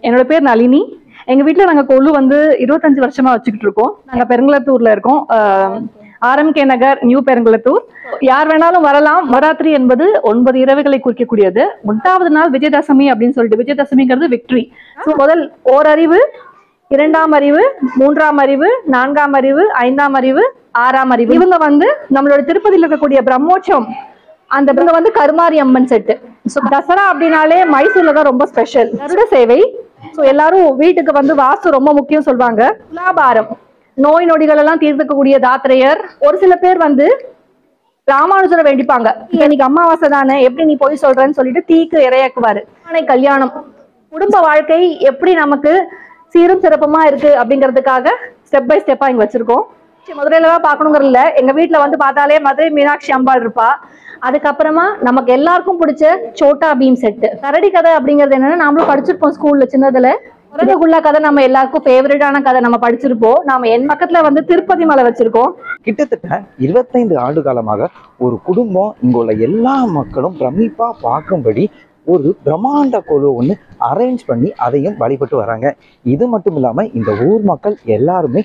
என்னோட பேர் நளினி. எங்க வீட்டுல நாங்க கொலு வந்து 25 வருஷமா வச்சுக்கிட்டு இருக்கோம். நாங்க பெருங்கலத்தூர்ல இருக்கோம். ஆர்எம்கே நகர், நியூ பெருங்கலத்தூர். யார் வேணாலும் வரலாம். நவராத்திரி என்பது 9 இரவுகளை குறிக்கக்கூடியது. 1வது நாள் விஜயதசமி அப்படின்னு சொல்லிட்டு, விஜயதசமிங்கிறது விக்டரி. முதல் ஓரறிவு, 2ஆம் அறிவு, 3ஆம் அறிவு, 4ஆம் அறிவு, 5ஆம் அறிவு, 6ஆம் அறிவு. இவங்க வந்து நம்மளோட திருப்பதியில் இருக்கக்கூடிய பிரம்மோற்சவம், அந்த இவங்க வந்து கருமாரி அம்மன் செட்டு. தசரா அப்படின்னாலே மைசூர்ல தான் ரொம்ப ஸ்பெஷல். கருட சேவை. எல்லாரும் வீட்டுக்கு வந்து வாஸ்து ரொம்ப முக்கியம் சொல்லுவாங்க. துலாபாரம், நோய் நொடிகள் எல்லாம் தீர்த்துக்கக்கூடிய தாத்திரையர். ஒரு சில பேர் வந்து ராமானுஜரை வேண்டிப்பாங்க. இன்னைக்கு அமாவாசை தானே, எப்படி நீ போய் சொல்றன்னு சொல்லிட்டு தீக்கு இரையாக்குவாரு. கல்யாணம், குடும்ப வாழ்க்கை எப்படி நமக்கு சீரும் சிறப்புமா இருக்கு அப்படிங்கிறதுக்காக ஸ்டெப் பை ஸ்டெப்பா இங்க வச்சிருக்கோம். மதுரையில தான் பார்க்கணுங்கிற இல்ல, எங்க வீட்டுல வந்து பார்த்தாலே மதுரை மீனாட்சி அம்பாள் இருப்பா. அதுக்கப்புறமா நமக்கு எல்லாருக்கும் பிடிச்ச சோட்டா பீம் செட்டு. கரடி கதை அப்படிங்கிறது என்னன்னா, நாமளும் படிச்சிருப்போம் ஸ்கூல்ல சின்னதுல. குரங்குள்ள கதை நம்ம எல்லாருக்கும் ஃபேவரட்டான கதை, நம்ம படிச்சிருப்போம். நாம என் பக்கத்துல வந்து திருப்பதி மலை வச்சிருக்கோம். கிட்டத்தட்ட 25 ஆண்டு காலமாக ஒரு குடும்பம் இங்குள்ள எல்லா மக்களும் பிரமிப்பா பார்க்கும்படி ஒரு பிரம்மாண்ட கொலு ஒன்று அரேஞ்ச் பண்ணி அதையும் வழிபட்டு வராங்க. இது மட்டும் இல்லாம இந்த ஊர் மக்கள் எல்லாருமே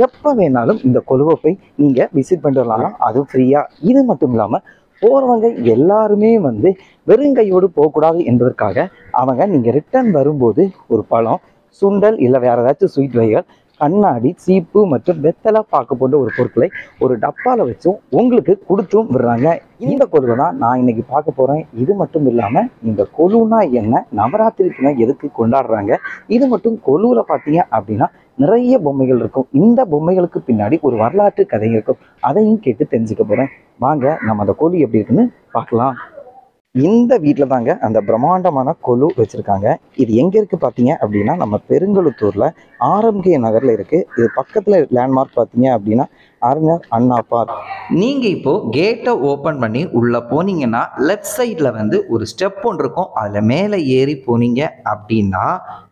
எப்ப வேணாலும் இந்த கொலுவை போய் நீங்க விசிட் பண்ணிட்டு வரலாம், அது ஃப்ரீயா. இது மட்டும் இல்லாம போறவங்க எல்லாருமே வந்து வெறுங்கையோடு போகக்கூடாது என்பதற்காக அவங்க நீங்க ரிட்டர்ன் வரும்போது ஒரு பழம், சுண்டல் இல்லை வேற ஏதாச்சும் ஸ்வீட் வகைகள், கண்ணாடி, சீப்பு மற்றும் வெத்தலை பாக்கு போன்ற ஒரு பொருட்களை ஒரு டப்பால வச்சும் உங்களுக்கு கொடுத்தும் விடுறாங்க. இந்த கொலுவை தான் நான் இன்னைக்கு பார்க்க போறேன். இது மட்டும் இல்லாம இந்த கொலுனா என்ன, நவராத்திரிக்குனா எதுக்கு கொண்டாடுறாங்க, இது மட்டும் கொலுவில் பார்த்தீங்க அப்படின்னா நிறைய பொம்மைகள் இருக்கும். இந்த பொம்மைகளுக்கு பின்னாடி ஒரு வரலாற்று கதை இருக்கும். அதையும் கேட்டு தெரிஞ்சுக்க போறேன். வாங்க நம்ம அந்த கொலு எப்படி இருக்குன்னு பார்க்கலாம். இந்த வீட்டில் தாங்க அந்த பிரம்மாண்டமான கொலு வச்சுருக்காங்க. இது எங்கே இருக்குது பார்த்தீங்க அப்படின்னா, நம்ம பெருங்கலுத்தூரில் ஆர்எம்கே நகரில் இருக்குது. இது பக்கத்தில் லேண்ட்மார்க் பார்த்தீங்க அப்படின்னா அறிஞர் அண்ணா பார்க். நீங்கள் இப்போது கேட்டை ஓப்பன் பண்ணி உள்ளே போனீங்கன்னா லெஃப்ட் சைடில் வந்து ஒரு ஸ்டெப் ஒன்று இருக்கும். அதில் மேலே ஏறி போனீங்க அப்படின்னா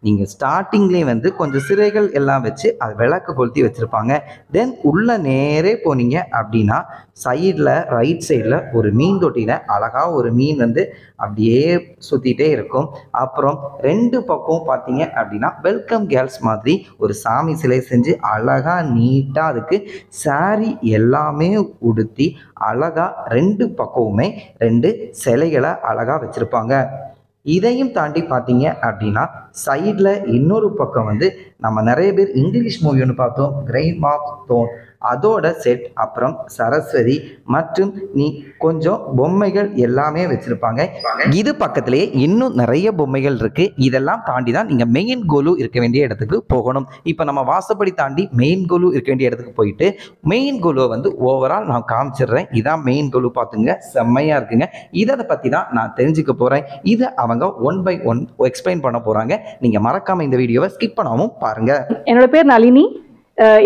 நீங்கள் ஸ்டார்டிங்லேயே வந்து கொஞ்சம் சிறைகள் எல்லாம் வச்சு அது விளக்கு கொளுத்தி வச்சுருப்பாங்க. தென் உள்ளே நேரே போனீங்க அப்படின்னா சைடில் ரைட் சைடில் ஒரு மீன் தொட்டியில் அழகாக ஒரு மீன் வந்து அப்படியே சுற்றிட்டே இருக்கும். அப்புறம் 2 பக்கம் பார்த்தீங்க அப்படின்னா வெல்கம் கேர்ள்ஸ் மாதிரி ஒரு சாமி சிலை செஞ்சு அழகாக நீட்டாக அதுக்கு சாரி எல்லாமே உடுத்தி அழகா 2 பக்கமுமே 2 சிலைகளை அழகா வச்சிருப்பாங்க. இதையும் தாண்டி பார்த்தீங்க அப்படின்னா சைடில் இன்னொரு பக்கம் வந்து நம்ம நிறைய பேர் இங்கிலீஷ் மூவி ஒன்று பார்த்தோம், கிரைம் ஆஃப் தோன், அதோட செட், அப்புறம் சரஸ்வதி மற்றும் நீ கொஞ்சம் பொம்மைகள் எல்லாமே வச்சிருப்பாங்க. இது பக்கத்திலேயே இன்னும் நிறைய பொம்மைகள் இருக்கு. இதெல்லாம் தாண்டி தான் நீங்க மெயின் கோலு இருக்க வேண்டிய இடத்துக்கு போகணும். இப்போ நம்ம வாசப்படி தாண்டி மெயின் கோலு இருக்க வேண்டிய இடத்துக்கு போயிட்டு மெயின் கோலுவை வந்து ஓவரால் நான் காமிச்சிடுறேன். இதான் மெயின் கோலு, பார்த்துங்க, செம்மையா இருக்குங்க. இதை பத்தி தான் நான் தெரிஞ்சுக்க போறேன். இதை அவங்க 1 by 1 எக்ஸ்பிளைன் பண்ண போறாங்க. நீங்க மறக்காம இந்த வீடியோவை ஸ்கிப் பண்ணாமல் பாருங்க. என்னோட பேர் நளினி.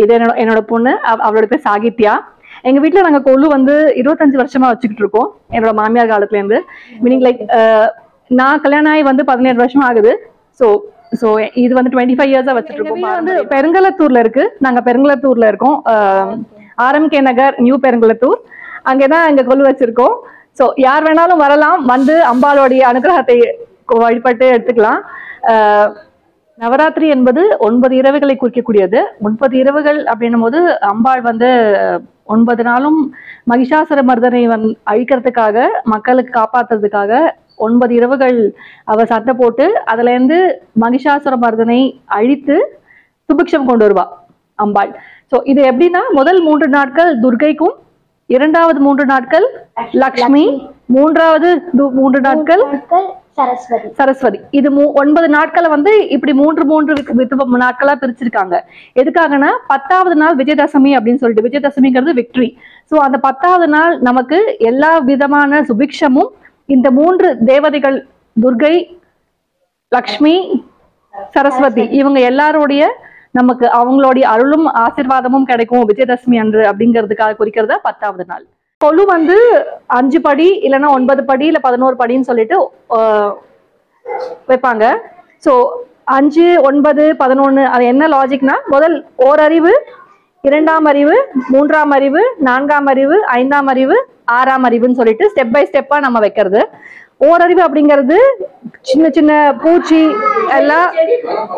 இது என்னோட பொண்ணு, அவளோட பேர் சாகித்யா. எங்க வீட்டுல நாங்க கொலு வந்து 25 வருஷமா வச்சுக்கிட்டு இருக்கோம். என்னோட மாமியார் காலத்துல இருந்து. மீனிங் லைக் நான் கல்யாணம் ஆகி வந்து 17 வருஷம் ஆகுது. ஸோ இது வந்து 25 இயர்ஸா வச்சுட்டு இருக்கோம். வந்து பெருங்கலத்தூர்ல இருக்கு. நாங்க பெருங்கலத்தூர்ல இருக்கோம். ஆர்எம்கே நகர், நியூ பெருங்கலத்தூர். அங்கேதான் எங்க கொலு வச்சிருக்கோம். ஸோ யார் வேணாலும் வரலாம், வந்து அம்பாளுடைய அனுகிரகத்தை வழிபட்டு எடுத்துக்கலாம். நவராத்திரி என்பது 9 இரவுகளை குறிக்கக்கூடியது. 9 இரவுகள் அப்படின்னும் போது அம்பாள் வந்து 9 நாளும் மகிஷாசுர மர்தனை அழிக்கிறதுக்காக, மக்களுக்கு காப்பாத்துறதுக்காக 9 இரவுகள் அவ சட்டை போட்டு அதுல இருந்து மகிஷாசுர மர்தனை அழித்து சுபிக்ஷம் கொண்டு வருவா அம்பாள். ஸோ இது எப்படின்னா, முதல் 3 நாட்கள் துர்கைக்கும், 2வது 3 நாட்கள் லக்ஷ்மி, 3வது 3 நாட்கள் சரஸ்வதி. இது 9 நாட்களை வந்து இப்படி 3 நாட்களா பிரிச்சிருக்காங்க. எதுக்காகனா 10வது நாள் விஜயதசமி அப்படின்னு சொல்லிட்டு, விஜயதசமிங்கிறது விக்டரி. ஸோ அந்த 10வது நாள் நமக்கு எல்லா விதமான சுபிக்ஷமும் இந்த 3 தேவதைகள், துர்கை, லக்ஷ்மி, சரஸ்வதி, இவங்க எல்லாருடைய நமக்கு அவங்களுடைய அருளும் ஆசீர்வாதமும் கிடைக்கும் விஜயதசமி அன்று அப்படிங்கிறதுக்காக குறிக்கிறதா 10வது நாள். கொலு வந்து 5 படி இல்லைன்னா 9 படி இல்லை 11 படின்னு சொல்லிட்டு வைப்பாங்க. ஸோ 5, 9, 11 அது என்ன லாஜிக்னா, முதல் ஓரறிவு, 2ஆம் அறிவு, 3ஆம் அறிவு, 4ஆம் அறிவு, 5ஆம் அறிவு, 6ஆம் அறிவுன்னு சொல்லிட்டு ஸ்டெப் பை ஸ்டெப்பா நம்ம வைக்கிறது. ஓரறிவு அப்படிங்கிறது சின்ன சின்ன பூச்சி எல்லாம்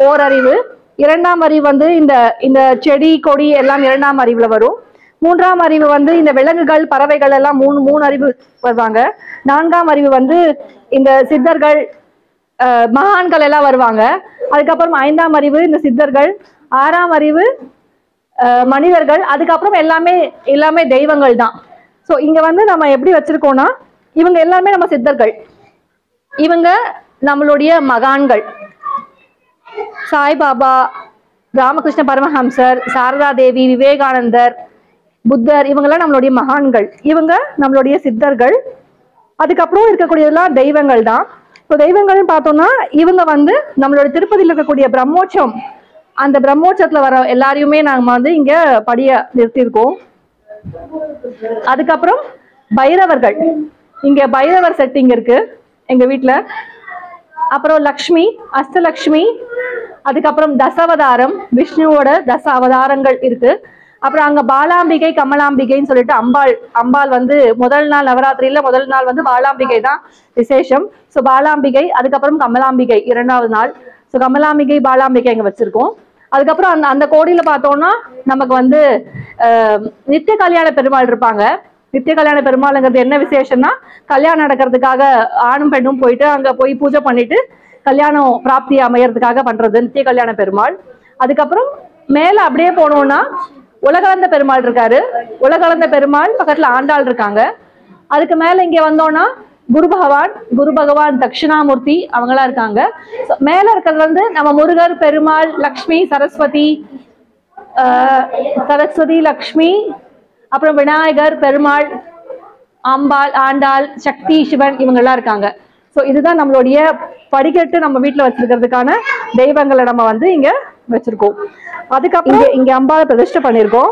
ஓரறிவு. இரண்டாம் அறிவு வந்து இந்த இந்த செடி கொடி எல்லாம் இரண்டாம் அறிவுல வரும். மூன்றாம் அறிவு வந்து இந்த விலங்குகள் பறவைகள் எல்லாம் மூணு அறிவு வருவாங்க. நான்காம் அறிவு வந்து இந்த சித்தர்கள் மகான்கள் எல்லாம் வருவாங்க. அதுக்கப்புறம் ஐந்தாம் அறிவு இந்த சித்தர்கள், ஆறாம் அறிவு மனிதர்கள், அதுக்கப்புறம் எல்லாமே தெய்வங்கள் தான். ஸோ இங்க வந்து நம்ம எப்படி வச்சிருக்கோம்னா இவங்க எல்லாமே நம்ம சித்தர்கள், இவங்க நம்மளுடைய மகான்கள். சாய்பாபா, ராமகிருஷ்ண பரமஹம்சர், சாரதா தேவி, விவேகானந்தர், புத்தர், இவங்கெல்லாம் நம்மளுடைய மகான்கள், இவங்க நம்மளுடைய சித்தர்கள். அதுக்கப்புறம் இருக்கக்கூடியதெல்லாம் தெய்வங்கள் தான். இப்போ தெய்வங்கள்னு பார்த்தோம்னா இவங்க வந்து நம்மளோட திருப்பதியில் இருக்கக்கூடிய பிரம்மோற்சவம், அந்த பிரம்மோற்சவத்துல வர எல்லாரையுமே நாங்க வந்து இங்க படிய நிறுத்தியிருக்கோம். அதுக்கப்புறம் பைரவர்கள், இங்க பைரவர் செட்டிங் இருக்கு எங்க வீட்டுல. அப்புறம் லக்ஷ்மி, அஷ்டலக்ஷ்மி, அதுக்கப்புறம் தசாவதாரம், விஷ்ணுவோட அவதாரங்கள் இருக்கு. அப்புறம் அங்க பாலாம்பிகை, கமலாம்பிகைன்னு சொல்லிட்டு அம்பாள் வந்து முதல் நாள் நவராத்திரியில முதல் நாள் வந்து பாலாம்பிகை தான் விசேஷம். ஸோ பாலாம்பிகை, அதுக்கப்புறம் கமலாம்பிகை இரண்டாவது நாள். ஸோ கமலாம்பிகை பாலாம்பிகை இங்க வச்சிருக்கோம். அதுக்கப்புறம் அந்த கோடியில பார்த்தோம்னா நமக்கு வந்து நித்திய கல்யாண பெருமாள் இருப்பாங்க. நித்திய கல்யாண பெருமாள்ங்கிறது என்ன விசேஷம்னா, கல்யாணம் நடக்கிறதுக்காக ஆணும் பெண்ணும் போயிட்டு அங்க போய் பூஜை பண்ணிட்டு கல்யாணம் பிராப்தி அமையறதுக்காக பண்றது நித்திய கல்யாண பெருமாள். அதுக்கப்புறம் மேல அப்படியே போனோம்னா உலகளந்த பெருமாள் இருக்காரு. உலகளந்த பெருமாள் பக்கத்துல ஆண்டாள் இருக்காங்க. அதுக்கு மேல இங்க வந்தோம்னா குரு பகவான் தட்சிணாமூர்த்தி அவங்களா இருக்காங்க. மேல இருக்கிறது வந்து நம்ம முருகர், பெருமாள், லக்ஷ்மி, சரஸ்வதி, லக்ஷ்மி, அப்புறம் விநாயகர், பெருமாள், அம்பாள், ஆண்டாள், சக்தி, சிவன், இவங்கெல்லாம் இருக்காங்க. ஸோ இதுதான் நம்மளுடைய படிக்கட்டு. நம்ம வீட்டுல வச்சிருக்கிறதுக்கான தெய்வங்களை நம்ம வந்து இங்க வச்சிருக்கோம். அதுக்கப்புறம் இங்க அம்பாளை பிரதிஷ்டை பண்ணியிருக்கோம்.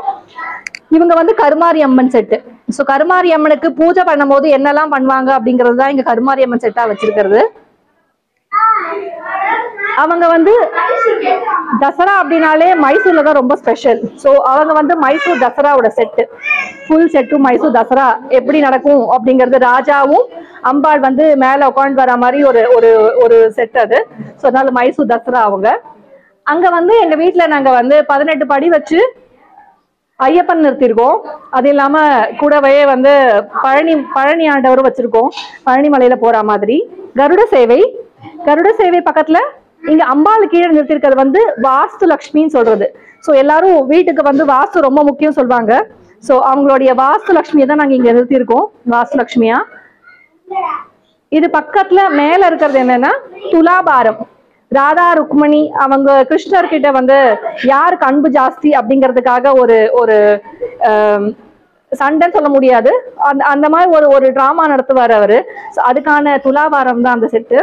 இவங்க வந்து கருமாரி அம்மன் செட்டு. ஸோ கருமாரி அம்மனுக்கு பூஜை பண்ணும் போது என்னெல்லாம் பண்ணுவாங்க அப்படிங்கிறது தான் இங்க கருமாரி அம்மன் செட்டா வச்சிருக்கிறது. அவங்க வந்து தசரா அப்படின்னாலே மைசூர்ல தான் ரொம்ப ஸ்பெஷல். ஸோ அவங்க வந்து மைசூர் தசராவோட செட்டு, ஃபுல் செட்டும் மைசூர் தசரா எப்படி நடக்கும் அப்படிங்கிறது, ராஜாவும் அம்பாள் வந்து மேல உட்காந்து வர மாதிரி ஒரு செட் அது. ஸோ அதனால மைசூர் தசரா அவங்க. அங்க வந்து எங்க வீட்டுல நாங்க வந்து 18 படி வச்சு ஐயப்பன் நிறுத்திருக்கோம். அது இல்லாம கூடவே வந்து பழனி ஆண்டவரும் வச்சிருக்கோம், பழனி மலையில போற மாதிரி. கருட சேவை பக்கத்துல இங்க அம்பாள் கீழே நிறுத்திருக்கிறது வந்து வாஸ்து லக்ஷ்மின்னு சொல்றது. ஸோ எல்லாரும் வீட்டுக்கு வந்து வாஸ்து ரொம்ப முக்கியம் சொல்லுவாங்க. ஸோ அவங்களுடைய வாஸ்து லக்ஷ்மியை தான் நாங்க இங்க நிறுத்திருக்கோம், வாஸ்து லக்ஷ்மியா. இது பக்கத்துல மேல இருக்கிறது என்னன்னா துலாபாரம். ராதா ருக்மணி அவங்க கிருஷ்ணர்கிட்ட வந்து யாருக்கு அன்பு ஜாஸ்தி அப்படிங்கிறதுக்காக ஒரு சண்டைன்னு சொல்ல முடியாது, அந்த மாதிரி ஒரு டிராமா நடத்துவார் அவரு. அதுக்கான துலாபாரம் தான் அந்த செட்டு.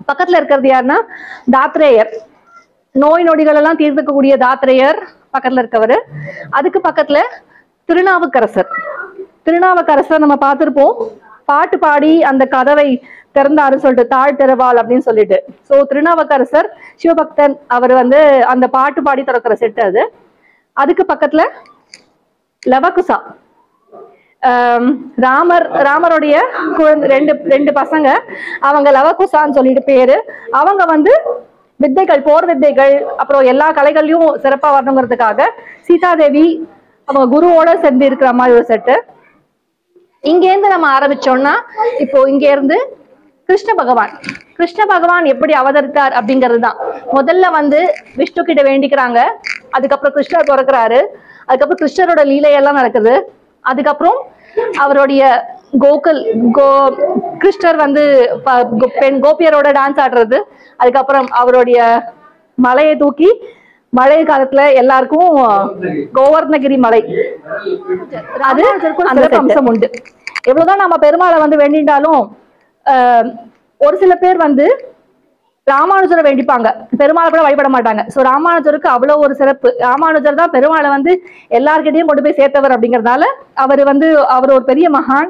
பக்கத்துல இருக்கிறது யாருன்னா தாத்ரேயர், நோய் நொடிகள் எல்லாம் தீர்த்துக்கக்கூடிய தாத்ரேயர் பக்கத்துல இருக்கவர். அதுக்கு பக்கத்துல திருநாவுக்கரசர் நம்ம பார்த்திருப்போம், பாட்டு பாடி அந்த கதவை திறந்தாரு சொல்லிட்டு, தாழ் திறவாள் அப்படின்னு சொல்லிட்டு. ஸோ திருநாவுக்கரசர் சிவபக்தன், அவர் வந்து அந்த பாட்டு பாடி திறக்கிற செட்டு அது. அதுக்கு பக்கத்துல லவகுசா, ராமருடைய ரெண்டு பசங்க, அவங்க லவகுசான்னு சொல்லிட்டு பேரு. அவங்க வந்து வித்தைகள், போர் வித்தைகள், அப்புறம் எல்லா கலைகள்லயும் சிறப்பா வரணுங்கிறதுக்காக சீதாதேவி அவங்க குருவோட சேர்ந்து இருக்கிற மாதிரி ஒரு செட்டு. இங்கேருந்து நம்ம ஆரம்பிச்சோம்னா இப்போ இங்க இருந்து கிருஷ்ண பகவான் எப்படி அவதரித்தார் அப்படிங்கிறது தான். முதல்ல வந்து விஷ்ணு கிட்ட வேண்டிக்கிறாங்க, அதுக்கப்புறம் கிருஷ்ணர் பிறக்கிறாரு, அதுக்கப்புறம் கிருஷ்ணரோட லீலையெல்லாம் நடக்குது. அதுக்கப்புறம் அவருடைய கிருஷ்ணர் வந்து பெண் கோபியரோட டான்ஸ் ஆடுறது, அதுக்கப்புறம் அவருடைய மலையை தூக்கி மழை காலத்துல எல்லாருக்கும் கோவர்ணகிரி மலை, அது அந்த அம்சம் உண்டு. எவ்வளவுதான் நம்ம பெருமாளை வந்து வேண்டிட்டாலும் ஒரு சில பேர் வந்து ராமானுஜரை வேண்டிப்பாங்க, பெருமாளை கூட வழிபட மாட்டாங்க. ஸோ ராமானுஜருக்கு அவ்வளோ ஒரு சிறப்பு. ராமானுஜர் தான் பெருமாளை வந்து எல்லார்கிட்டையும் கொண்டு போய் சேர்த்தவர் அப்படிங்கிறதுனால அவர் ஒரு பெரிய மகான்.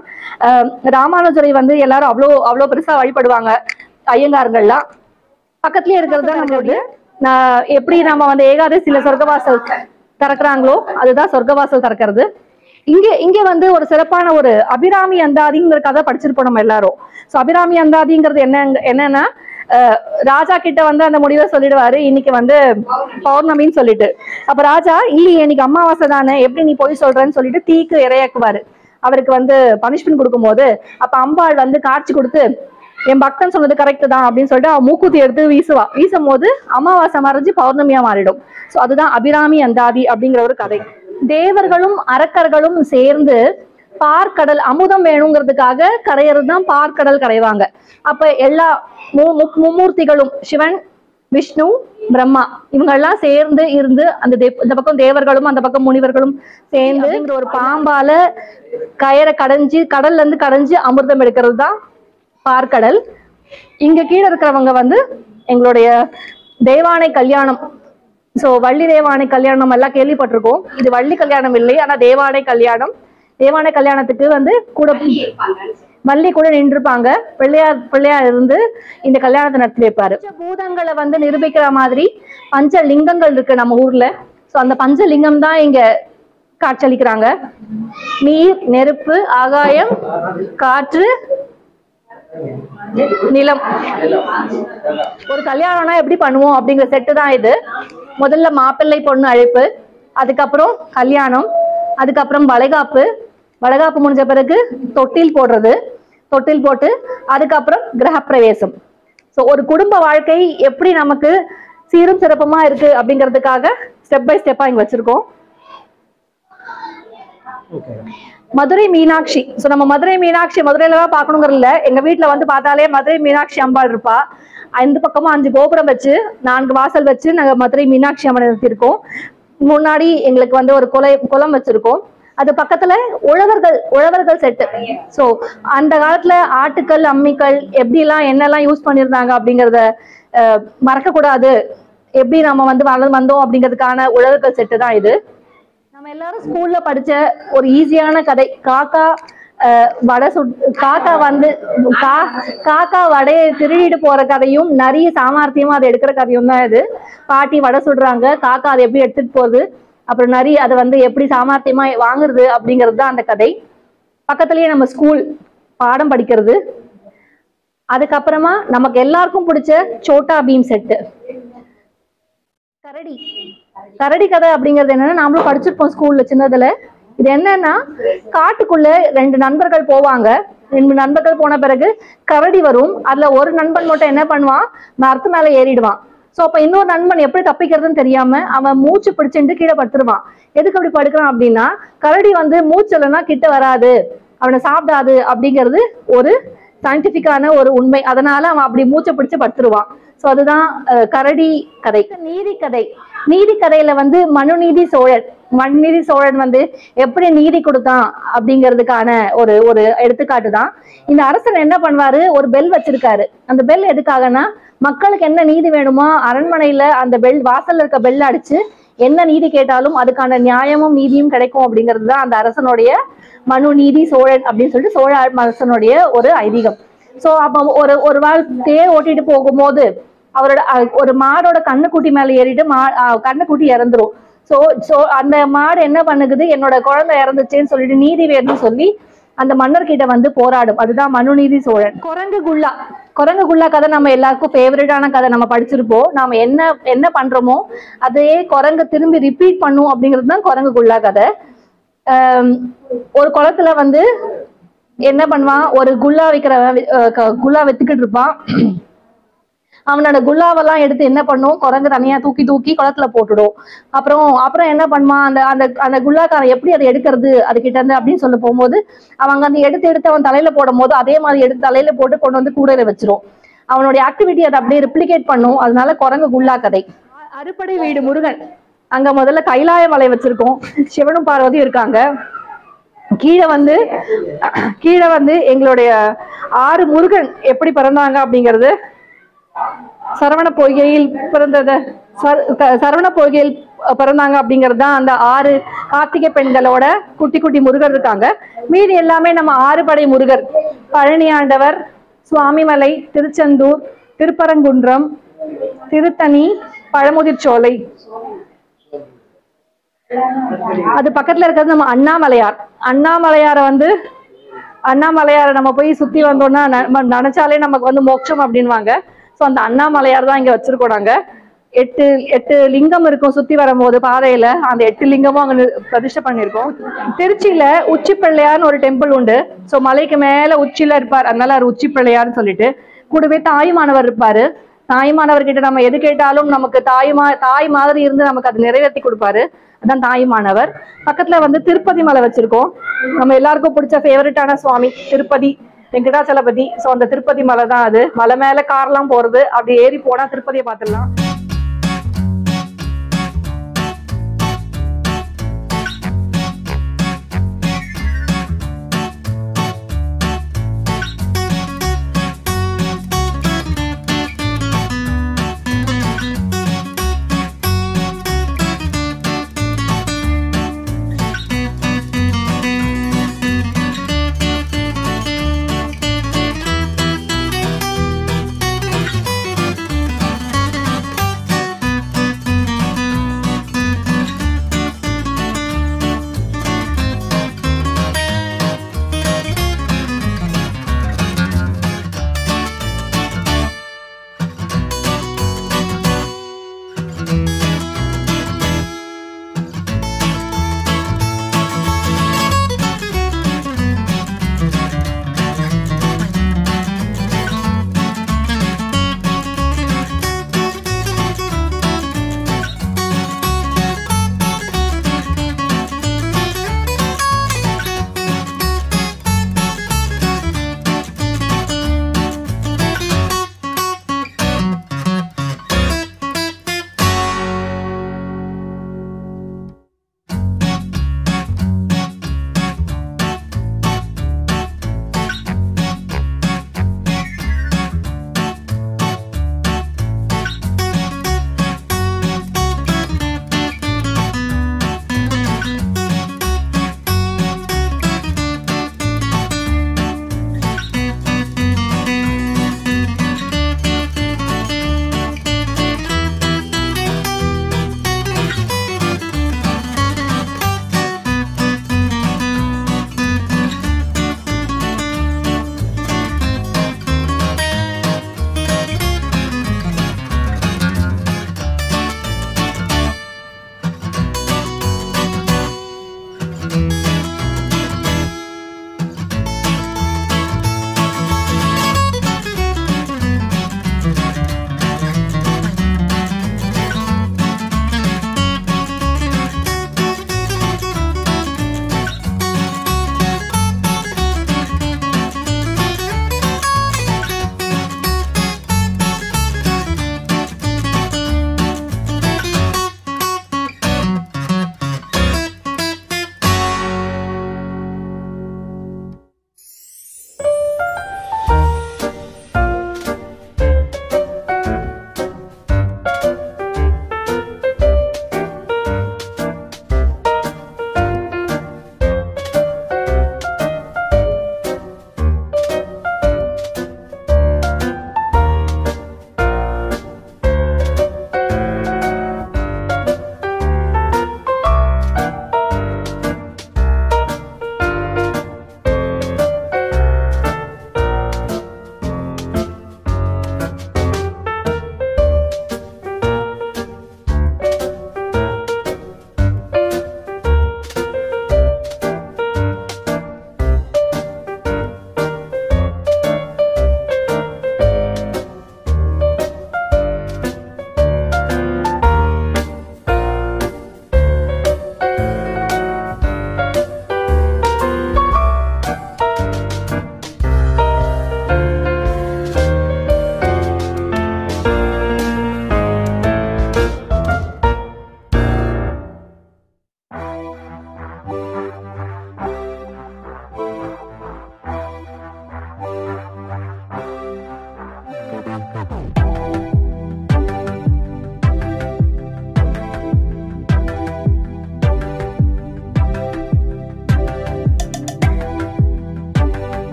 ராமானுஜரை வந்து எல்லாரும் அவ்வளோ பெருசா வழிபடுவாங்க ஐயங்கார்கள்லாம். பக்கத்துலயே இருக்கிறது தான் நம்மளுடைய எப்படி நம்ம வந்து ஏகாதசியில சொர்க்கவாசல் திறக்கிறாங்களோ அதுதான் சொர்க்கவாசல் திறக்கிறது. இங்க இங்க வந்து ஒரு சிறப்பான ஒரு அபிராமி அந்தாதிங்கிற கதை படிச்சிருப்போம் நம்ம எல்லாரும். ஸோ அபிராமி அந்தாதிங்கிறது என்னன்னா ராஜா கிட்ட வந்து அந்த முடிவை சொல்லிடுவாரு, இன்னைக்கு வந்து பௌர்ணமின்னு சொல்லிட்டு. அப்ப ராஜா இல்லையே இன்னைக்கு அமாவாசை தானே, எப்படி நீ போய் சொல்றேன்னு சொல்லிட்டு தீக்கு இரையாக்குவாரு. அவருக்கு வந்து பனிஷ்மெண்ட் கொடுக்கும் போது அப்ப அம்பாள் வந்து காட்சி கொடுத்து என் பக்தன் சொன்னது கரெக்ட் தான் அப்படின்னு சொல்லிட்டு அவன் மூக்குத்தி எடுத்து வீசும் போது அமாவாசை மறைஞ்சு பௌர்ணமியா மாறிடும். ஸோ அதுதான் அபிராமி அந்தாதி அப்படிங்கிற ஒரு கதை. தேவர்களும் அரக்கர்களும் சேர்ந்து பார்க்கடல் அமுதம் வேணுங்கிறதுக்காக கரையிறது தான் பார்க்கடல் கரைவாங்க. அப்ப எல்லா மும்மூர்த்திகளும் சிவன், விஷ்ணு, பிரம்மா இவங்கெல்லாம் சேர்ந்து இருந்து இந்த பக்கம் தேவர்களும் அந்த பக்கம் முனிவர்களும் சேர்ந்து ஒரு பாம்பால கயரை கடைஞ்சி கடல்ல இருந்து கடைஞ்சி அமிர்தம் எடுக்கிறது தான் பார்க்கடல். இங்க கீழே இருக்கிறவங்க வந்து எங்களுடைய தேவானை கல்யாணம். சோ வள்ளி தேவானை கல்யாணம் எல்லாம் கேள்விப்பட்டிருக்கோம். இது வள்ளி கல்யாணம் இல்லை, ஆனா தேவானை கல்யாணம். தேவானை கல்யாணத்துக்கு வந்து கூட வள்ளி கூட நின்றுப்பாங்க. பிள்ளையார் இருந்து இந்த கல்யாணத்தை நடத்தி வைப்பாரு. பூதங்களை வந்து நிரூபிக்கிற மாதிரி பஞ்ச லிங்கங்கள் இருக்கு நம்ம ஊர்ல. சோ அந்த பஞ்ச லிங்கம் தான் இங்க காட்சியளிக்கிறாங்க. நீர், நெருப்பு, ஆகாயம், காற்று, நிலம். ஒரு கல்யாணம்னா எப்படி பண்ணுவோம் அப்படிங்கிற செட்டு தான் இது. முதல்ல மாப்பிள்ளை பொண்ணு அழைப்பு, அதுக்கப்புறம் கல்யாணம், அதுக்கப்புறம் வளைகாப்பு முடிஞ்ச பிறகு தொட்டில் போடுறது, தொட்டில் போட்டு அதுக்கப்புறம் கிரகப்பிரவேசம். ஸோ ஒரு குடும்ப வாழ்க்கை எப்படி நமக்கு சீரும் சிறப்புமா இருக்கு அப்படிங்கிறதுக்காக ஸ்டெப் பை ஸ்டெப்பா இங்க வச்சிருக்கோம். மதுரை மீனாட்சி. ஸோ நம்ம மதுரை மீனாட்சி மதுரையில தான் பார்க்கணுங்கிறது இல்லை, எங்க வீட்டுல வந்து பார்த்தாலே மதுரை மீனாட்சி அம்பாள் இருப்பா. இந்த பக்கமும் 5 கோபுரம் வச்சு 4 வாசல் வச்சு நாங்க மதுரை மீனாட்சி அம்மன் நிறுத்திருக்கோம். முன்னாடி எங்களுக்கு வந்து ஒரு குளம் வச்சிருக்கோம். அது பக்கத்துல உழவர்கள் செட்டு. சோ அந்த காலத்துல ஆட்டுக்கள், அம்மிக்கள் எப்படிலாம் என்னெல்லாம் யூஸ் பண்ணியிருந்தாங்க அப்படிங்கிறத மறக்க கூடாது, எப்படி நம்ம வந்து வந்தோம் அப்படிங்கிறதுக்கான உழவர்கள் செட்டு தான் இது. நம்ம எல்லாரும் ஸ்கூல்ல படிச்ச ஒரு ஈஸியான கதை, காக்கா காக்கா வடையை திருடிட்டு போற கதையும் நிறைய சாமர்த்தியமா அதை எடுக்கிற கதையும் தான் இது. பாட்டி வடை சுடுறாங்க, காக்கா அதை எப்படி எடுத்துட்டு போகுது, அப்புறம் நிறைய அதை வந்து எப்படி சாமர்த்தியமா வாங்குறது அப்படிங்கிறது தான் அந்த கதை. பக்கத்துலயே நம்ம ஸ்கூல் பாடம் படிக்கிறது. அதுக்கப்புறமா நமக்கு எல்லாருக்கும் பிடிச்ச சோட்டா பீம் செட்டு. கரடி கதை அப்படிங்கிறது என்னன்னா நாமளும் படிச்சிருப்போம் ஸ்கூல்ல சின்னதுல. இது என்னன்னா காட்டுக்குள்ள 2 நண்பர்கள் போவாங்க. 2 நண்பர்கள் போன பிறகு கரடி வரும். அதுல ஒரு நண்பன் மட்டும் என்ன பண்ணுவான், மரத்து மேல ஏறிடுவான். சோ அப்ப இன்னொரு நண்பன் எப்படி தப்பிக்கிறதுன்னு தெரியாம அவன் மூச்சு பிடிச்சிட்டு கீழே படுத்துருவான். எதுக்கு அப்படி படுக்கிறான் அப்படின்னா கரடி வந்து மூச்சு இல்லைன்னா கிட்ட வராது, அவனை சாப்பிடாது அப்படிங்கிறது ஒரு சயின்டிபிக்கான ஒரு உண்மை. அதனால அவன் அப்படி மூச்சை பிடிச்சு படுத்துருவான். சோ அதுதான் கரடி கதை. நீதி கதையில வந்து மனுநீதி சோழன் வந்து எப்படி நீதி கொடுத்தான் அப்படிங்கிறதுக்கான ஒரு எடுத்துக்காட்டு தான். இந்த அரசன் என்ன பண்ணுவாரு, ஒரு பெல் வச்சிருக்காரு. அந்த பெல் எதுக்காகனா மக்களுக்கு என்ன நீதி வேணுமோ அரண்மனையில அந்த பெல் வாசல்ல இருக்க பெல் அடிச்சு என்ன நீதி கேட்டாலும் அதுக்கான நியாயமும் நீதியும் கிடைக்கும் அப்படிங்கிறது தான் அந்த அரசனுடைய மனு நீதி சோழன் அப்படின்னு சொல்லிட்டு சோழ அரசனுடைய ஒரு ஐதீகம். சோ அப்ப ஒரு வாழ் தேர் ஓட்டிட்டு போகும்போது அவரோட ஒரு மாடோட கண்ணுக்குட்டி மேல ஏறிட்டு கண்ணுக்குட்டி இறந்துரும். சோ அந்த மாடு என்ன பண்ணுது, என்னோட குழந்தை இறந்துச்சேன்னு சொல்லிட்டு நீதி வேணும்னு சொல்லி அந்த மன்னர்கிட்ட வந்து போராடும். அதுதான் மனுநீதி சோழன். குரங்கு குள்ளா கதை நம்ம எல்லாருக்கும் ஃபேவரட்டான கதை, நம்ம படிச்சிருப்போம். நாம என்ன பண்றோமோ அதே குரங்கு திரும்பி ரிப்பீட் பண்ணும் அப்படிங்கிறது தான் குரங்கு குள்ளா கதை. ஒரு குளத்துல வந்து என்ன பண்ணுவான், ஒரு குல்லா குல்லா வித்துக்கிட்டு இருப்பான். அவனோட குல்லாவெல்லாம் எடுத்து என்ன பண்ணும், குரங்கு தனியா தூக்கி குளத்துல போட்டுடும். அப்புறம் என்ன பண்ணுவான், அந்த குல்லாக்காரன் எப்படி அதை எடுக்கிறது அதுகிட்ட இருந்து அப்படின்னு சொல்ல போகும்போது அவங்க அந்த எடுத்து அவன் தலையில போடும் போது அதே மாதிரி எடுத்து தலையில போட்டு கொண்டு வந்து கூடையில வச்சிரும். அவனுடைய ஆக்டிவிட்டி அதை அப்படியே ரிப்ளிகேட் பண்ணும். அதனால குரங்கு குல்லா கதை. அறுபடை வீடு முருகன். அங்க முதல்ல கைலாய மலை வச்சிருக்கோம், சிவனும் பார்வதியும் இருக்காங்க. கீழே வந்து எங்களுடைய 6 முருகன் எப்படி பிறந்தாங்க அப்படிங்கிறது சரவண பொய்கையில் பிறந்தாங்க அப்படிங்கிறது தான். அந்த 6 கார்த்திகை பெண்களோட குட்டி முருகர் இருக்காங்க. மீதி எல்லாமே நம்ம 6 படை முருகர். பழனி ஆண்டவர், சுவாமிமலை, திருச்செந்தூர், திருப்பரங்குன்றம், திருத்தணி, பழமுதிர்ச்சோலை. அது பக்கத்துல இருக்கிறது நம்ம அண்ணாமலையார். அண்ணாமலையாரை நம்ம போய் சுத்தி வந்தோம்னா நினைச்சாலே நமக்கு வந்து மோட்சம் அப்படின்வாங்க. ஸோ அந்த அண்ணாமலையார் தான் இங்க வச்சிருக்கோம். நாங்க எட்டு லிங்கம் இருக்கும் சுத்தி வரும்போது பாதையில. அந்த 8 லிங்கமும் அங்க பிரதிஷ்டை பண்ணிருக்கோம். திருச்சியில உச்சி பிள்ளையார்னு ஒரு டெம்பிள் உண்டு. ஸோ மலைக்கு மேல உச்சியில இருப்பார், அதனால அவர் உச்சி பிள்ளையார்னு சொல்லிட்டு. கூடவே தாய்மானவர் இருப்பாரு. தாய்மானவர்கிட்ட நம்ம எது கேட்டாலும் நமக்கு தாய் மாதிரி இருந்து நமக்கு அது நிறைவேற்றி கொடுப்பாரு. அதான் தாய்மானவர். பக்கத்துல வந்து திருப்பதி மலை வச்சிருக்கோம். நம்ம எல்லாருக்கும் பிடிச்ச ஃபேவரட்டான சுவாமி திருப்பதி வெங்கடாச்சலபதி. ஸோ அந்த திருப்பதி மலை தான் அது. மலை மேல கார்லாம் போறது, அப்படி ஏறி போனா திருப்பதியை பார்த்துடலாம்.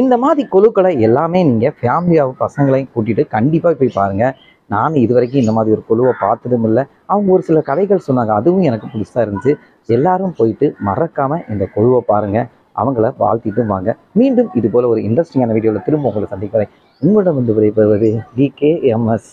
இந்த மாதிரி குழுக்களை எல்லாமே நீங்கள் ஃபேமிலியாக பசங்களையும் கூட்டிகிட்டு கண்டிப்பாக போய் பாருங்கள். நான் இது வரைக்கும் இந்த மாதிரி ஒரு குழுவை பார்த்ததும் இல்லை. அவங்க ஒரு சில கதைகள் சொன்னாங்க, அதுவும் எனக்கு புதுசாக இருந்துச்சு. எல்லாரும் போயிட்டு மறக்காமல் இந்த குழுவை பாருங்கள், அவங்கள வாழ்த்திட்டு வாங்க. மீண்டும் இது போல் ஒரு இன்ட்ரெஸ்டிங்கான வீடியோவில் திரும்ப உங்களை சந்திக்கிறேன். உங்களிடம் வந்து விடைபெறுவது DKMS.